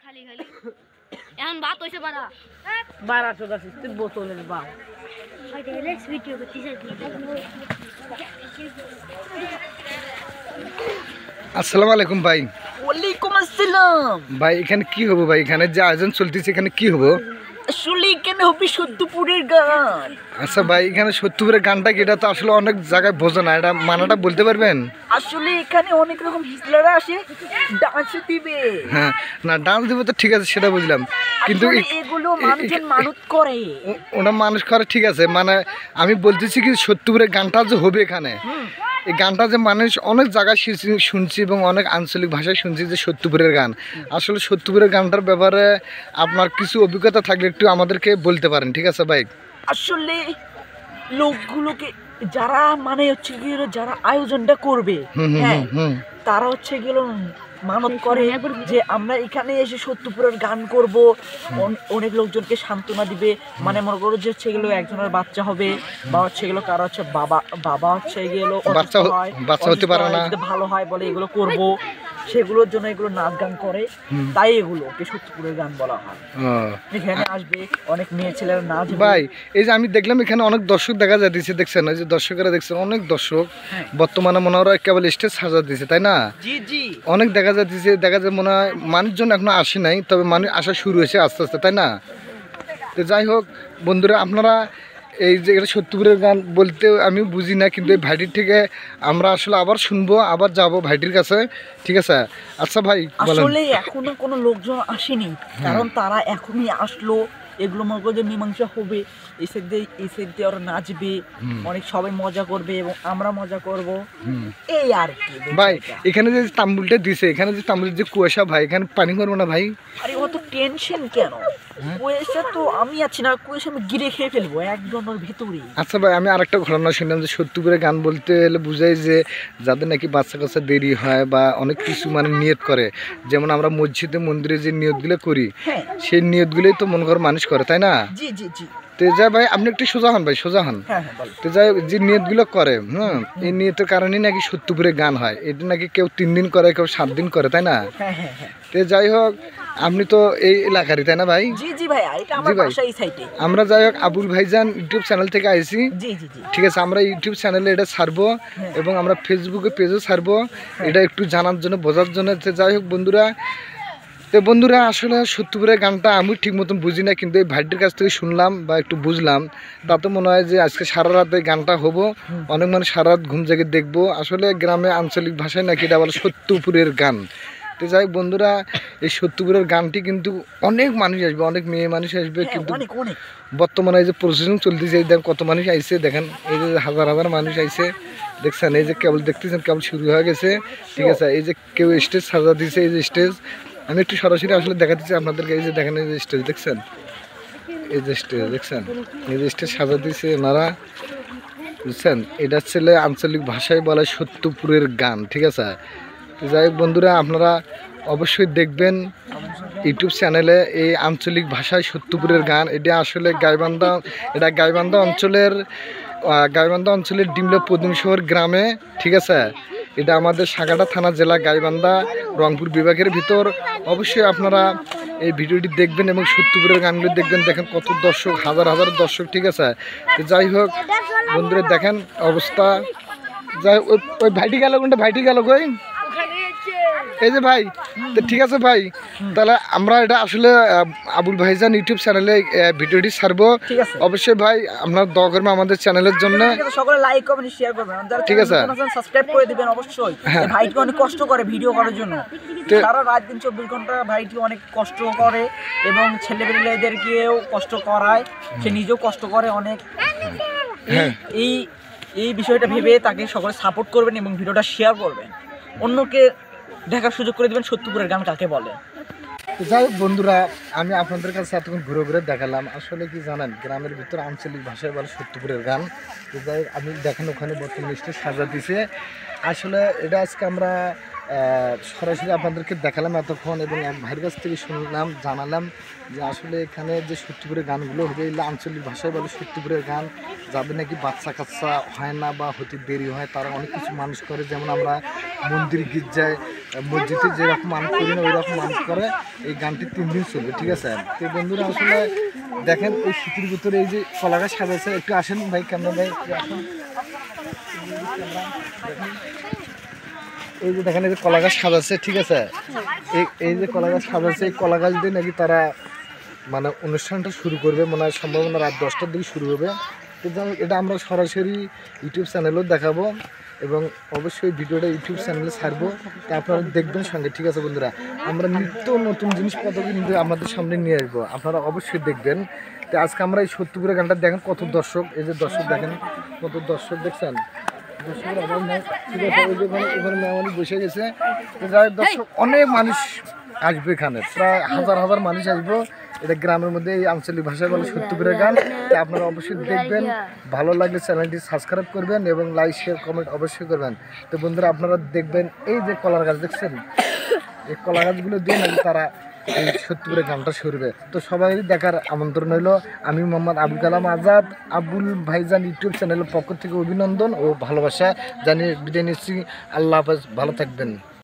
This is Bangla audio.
খালি খালি এখন বাত হইছে বাড়া 1200 গাছ তুই বোতলের বাপ হয়তো রিল্যাক্স ভিডিও করতে চাই। আসসালামু আলাইকুম ভাই। ওয়ালাইকুম আসসালাম ভাই এখানে কি হবে ভাই? এখানে যে আয়োজন চলতেছে এখানে কি হবে? আসলে এখানে হবে সত্যপুরের গান। আচ্ছা ভাই, এখানে সত্যপুরের গানটা কি? এটা তো আসলে অনেক জায়গায় বোঝে না, এটা মানাটা বলতে পারবেন? আসলে এখানে অনেক রকম হিজলারা আসে ডান্স দিবে। হ্যাঁ, না ডান্স দিবে তো ঠিক আছে, সেটা বুঝলাম, কিন্তু এগুলো মানুষজন মানত করে। ওটা মানুষ করে ঠিক আছে, মানে আমি বলতেছি কি সত্যপুরের গানটা যে হবে এখানে, এই গানটা যে মানুষ অনেক জায়গায় শুনছি এবং অনেক আঞ্চলিক ভাষায় শুনছি যে সত্যপুরের গান। আসলে সত্যপুরের গানটার ব্যাপারে আপনার কিছু অভিজ্ঞতা থাকলে একটু আমাদেরকে বলতে পারেন, ঠিক আছে ভাই? আসলে লোকগুলোকে যারা মানে হচ্ছে গিয়ে যারা আয়োজনটা করবে, হ্যাঁ তারা হচ্ছে গেল মানত করে যে আমরা এখানে এসে সত্যপুরের গান করব, অনেক লোকজনকে সান্ত্বনা দিবে। মানে মনে করো যে হচ্ছে গেলো একজনের বাচ্চা হবে বা হচ্ছে গেলো কারো হচ্ছে বাবা হচ্ছে গেলো বাচ্চা হতে পারে না, ভালো হয় বলে এগুলো করব, সেগুলোর জন্য এগুলো নাচ গান করে, তাই এগুলোকে সত্যপুরের গান বলা হয়। এখানে আসবে অনেক মেয়ে ছেলেরা নাচ। ভাই এই যে আমি দেখলাম এখানে অনেক দর্শক দেখা যাচ্ছে, দেখছেন এই যে দর্শকেরা দেখছেন, অনেক দর্শক বর্তমানে মনে হয় কেবল স্টেজ সাজা দিয়েছে, তাই না? জি জি, অনেক দেখা যাচ্ছে, দেখা যায় মনে হয় মানুষজন এখনো আসে নাই, তবে মানুষ আসা শুরু হয়েছে আস্তে আস্তে, তাই না? তো যাই হোক বন্ধুরা, আপনারা এই যে এটা সত্যপুরের গান বলতে আমি বুঝি না, কিন্তু এই ভাইটির থেকে আমরা আসলে আবার শুনবো, আবার যাব ভাইটির কাছে, ঠিক আছে? আচ্ছা ভাই, আসলে এখনো কোনো লোকজন আসেনি, কারণ তারা এখনই আসলো। এগুলো মনে করো যে মীমাংসা হবে, এই সাইড দিয়ে ওরা নাচবে, অনেক সবাই মজা করবে এবং আমরা মজা করব, এই আর কি। ভাই এখানে যে তাম্বুলটা দিছে, এখানে যে তাম্বুলের যে কুয়াশা, ভাই এখানে পানি করবো না ভাই? আরে অত টেনশন কেন? কুয়াশা তো আমি আছি না, কুয়াশা আমি গিরে খেয়ে ফেলবো একজনের ভিতরে। আচ্ছা ভাই, আমি আরেকটা ঘটনা শুনলাম যে সত্যপুরের গান বলতে হলে বুঝাই যে যাদের নাকি বাচ্চা কাচ্চা দেরি হয় বা অনেক কিছু মানে নিয়ত করে, যেমন আমরা মসজিদে মন্দিরে যে নিয়তগুলো করি, সেই নিয়তগুলোই তো মনে কর মানুষ করে, তাই না? জি জি জি। তো যাই ভাই, আপনি একটু সোজা হন ভাই, সোজা হন। তো যাই, যে নিয়তগুলো করে, এই নিয়তের কারণেই নাকি সত্যপুরে গান হয়। এটা নাকি কেউ 3 দিন করে, কেউ 7 দিন করে, তাই না? তো যাই হোক, আপনি তো এই এলাকারই, তাই না ভাই? জি জি ভাই, এটা আমার বাসা এই সাইডে। আমরা যাই হোক আবুল ভাইজান ইউটিউব চ্যানেল থেকে আইছি। জি জি জি, ঠিক আছে, আমরা ইউটিউব চ্যানেলে এটা ছাড়বো এবং আমরা ফেসবুকে পেজও ছাড়বো, এটা একটু জানার জন্য, বোঝার জন্য। যাই হোক বন্ধুরা, তো বন্ধুরা আসলে সত্যপুরের গানটা আমি ঠিক মতন বুঝি না, কিন্তু এই ভাইটির কাছ থেকে শুনলাম বা একটু বুঝলাম, তাতে মনে হয় যে আজকে সারা রাত এই গানটা হবো, অনেক মানুষ সারা রাত ঘুম জেগে দেখবো। আসলে গ্রামে আঞ্চলিক ভাষায় নাকি এটা বলে সত্যপুরের গান। তো যাই হোক বন্ধুরা, এই সত্যপুরের গানটি কিন্তু অনেক মানুষ আসবে, অনেক মেয়ে মানুষ আসবে, কিন্তু বর্তমানে এই যে প্রসেশন চলতেছে, এই দেখেন কত মানুষ আইছে, দেখেন এই যে হাজার হাজার মানুষ আইছে, দেখছেন এই যে কেবল দেখতেছেন, কেবল শুরু হয়ে গেছে, ঠিক আছে? এই যে কেউ স্টেজ সাজা দিয়েছে, এই যে স্টেজ আমি একটু সরাসরি আসলে দেখাতেছি আপনাদেরকে। এই যে দেখেন এই যে স্টেজ দেখছেন, এই যে স্টেজ দেখছেন, এই যে স্টেজ সাজা দিয়েছে ওনারা, বুঝছেন? এটা ছেলে আঞ্চলিক ভাষায় বলা সত্যপুরের গান, ঠিক আছে? তো যাই হোক বন্ধুরা, আপনারা অবশ্যই দেখবেন ইউটিউব চ্যানেলে এই আঞ্চলিক ভাষায় সত্যপুরের গান। এটা আসলে গাইবান্ধা অঞ্চলের ডিমলা পদুম শহর গ্রামে, ঠিক আছে? এটা আমাদের সাগাটা থানা, জেলা গাইবান্ধা, রংপুর বিভাগের ভিতর। অবশ্যই আপনারা এই ভিডিওটি দেখবেন এবং সত্যপুরের গানগুলি দেখবেন। দেখেন কত দর্শক, হাজার হাজার দর্শক, ঠিক আছে? তো যাই হোক বন্ধুরা, দেখেন অবস্থা। যাই ওই ভাইটি গেল কোনটা, ভাইটি গেল কই? এই যে ভাই, তো ঠিক আছে ভাই, তাহলে আমরা এটা আসলে আবুল ভাইজান ইউটিউব চ্যানেলে ভিডিওটি ছাড়বো। অবশ্যই ভাই আপনারা দোয়া করবেন আমাদের চ্যানেলের জন্য, সকলে লাইক কমেন্ট শেয়ার করবেন, ঠিক আছে? সাবস্ক্রাইব করে দিবেন অবশ্যই। ভাইটি অনেক কষ্ট করে ভিডিও করার জন্য, সারা রাত দিন 24 ঘন্টা ভাইটি অনেক কষ্ট করে এবং ছেলেমেয়েদেরকেও কষ্ট করায়, সে নিজেও কষ্ট করে অনেক। এই বিষয়টা ভেবে তাকে সকলে সাপোর্ট করবেন এবং ভিডিওটা শেয়ার করবেন, অন্যকে দেখার সুযোগ করে দিবেন সত্যপুরের গান কাকে বলে। যাই হোক বন্ধুরা, আমি আপনাদের কাছে এতক্ষণ ঘুরে ঘুরে দেখালাম, আসলে কি জানেন, গ্রামের ভিতরে আঞ্চলিক ভাষায় বলে সত্যপুরের গান। যাই হোক আমি দেখেন ওখানে বর্তমান স্টেজ সাজা দিছে। আসলে এটা আজকে আমরা সরাসরি আপনাদেরকে দেখালাম এতক্ষণ, এবং এক ভাইয়ের কাছ থেকে শুনলাম, জানালাম যে আসলে এখানে যে সত্যিপুরের গানগুলো হবে এগুলো আঞ্চলিক ভাষায় বলে সত্যিপুরের গান। যাদের নাকি বাচ্চা কাচ্চা হয় না বা হতে দেরি হয় তারা অনেক কিছু মানুষ করে, যেমন আমরা মন্দির গির্জায় মসজিদে যেরকম মানুষ করি না ওই রকম মানুষ করে। এই গানটি 3 দিন চলবে, ঠিক আছে? তো বন্ধুরা আসলে দেখেন এই শীতের ভিতরে এই যে কলা গাছ সাজাচ্ছে, একটু আসেন ভাই, কেমন ভাই একটু আসেন। এই যে দেখেন এই যে কলা গাছ সাজাচ্ছে, ঠিক আছে? এই যে কলা গাছ সাজাচ্ছে, এই কলা গাছ দিয়ে নাকি তারা মানে অনুষ্ঠানটা শুরু করবে, মনে হয় সম্ভাবনা রাত 10টার দিকে শুরু হবে। কিন্তু এটা আমরা সরাসরি ইউটিউব চ্যানেলেও দেখাবো, এবং অবশ্যই ভিডিওটা ইউটিউব চ্যানেলে ছাড়বো, তা আপনারা দেখবেন সঙ্গে, ঠিক আছে বন্ধুরা? আমরা নিত্য নতুন জিনিসপত্র কিন্তু আপনাদের সামনে নিয়ে আসবো, আপনারা অবশ্যই দেখবেন। তো আজকে আমরা এই সত্যিপুরের গানটা দেখেন কত দর্শক, এই যে দর্শক দেখেন কত দর্শক, দেখছেন? দর্শকের অভাব নাই, ঠিক আছে? ওই যে ওখানে মেহমানি বসে গেছে, যাই দর্শক অনেক মানুষ আসবে এখানে, প্রায় হাজার হাজার মানুষ আসবো। এটা গ্রামের মধ্যে এই আঞ্চলিক ভাষায় বলে সত্যিপুরের গান। আপনারা অবশ্যই দেখবেন, ভালো লাগলে চ্যানেলটি সাবস্ক্রাইব করবেন এবং লাইক শেয়ার কমেন্ট অবশ্যই করবেন। তো বন্ধুরা আপনারা দেখবেন এই যে কলার গাছ দেখছেন, এই কলা গাছগুলো দিয়ে নাকি তারা এই সত্যিপুরের গানটা শুরবে। তো সবাই দেখার আমন্ত্রণ হইল। আমি মোহাম্মদ আবুল কালাম আজাদ, আবুল ভাইজান ইউটিউব চ্যানেলের পক্ষ থেকে অভিনন্দন ও ভালোবাসা জানিয়ে বিদায় নিচ্ছি। আল্লাহ হাফেজ, ভালো থাকবেন।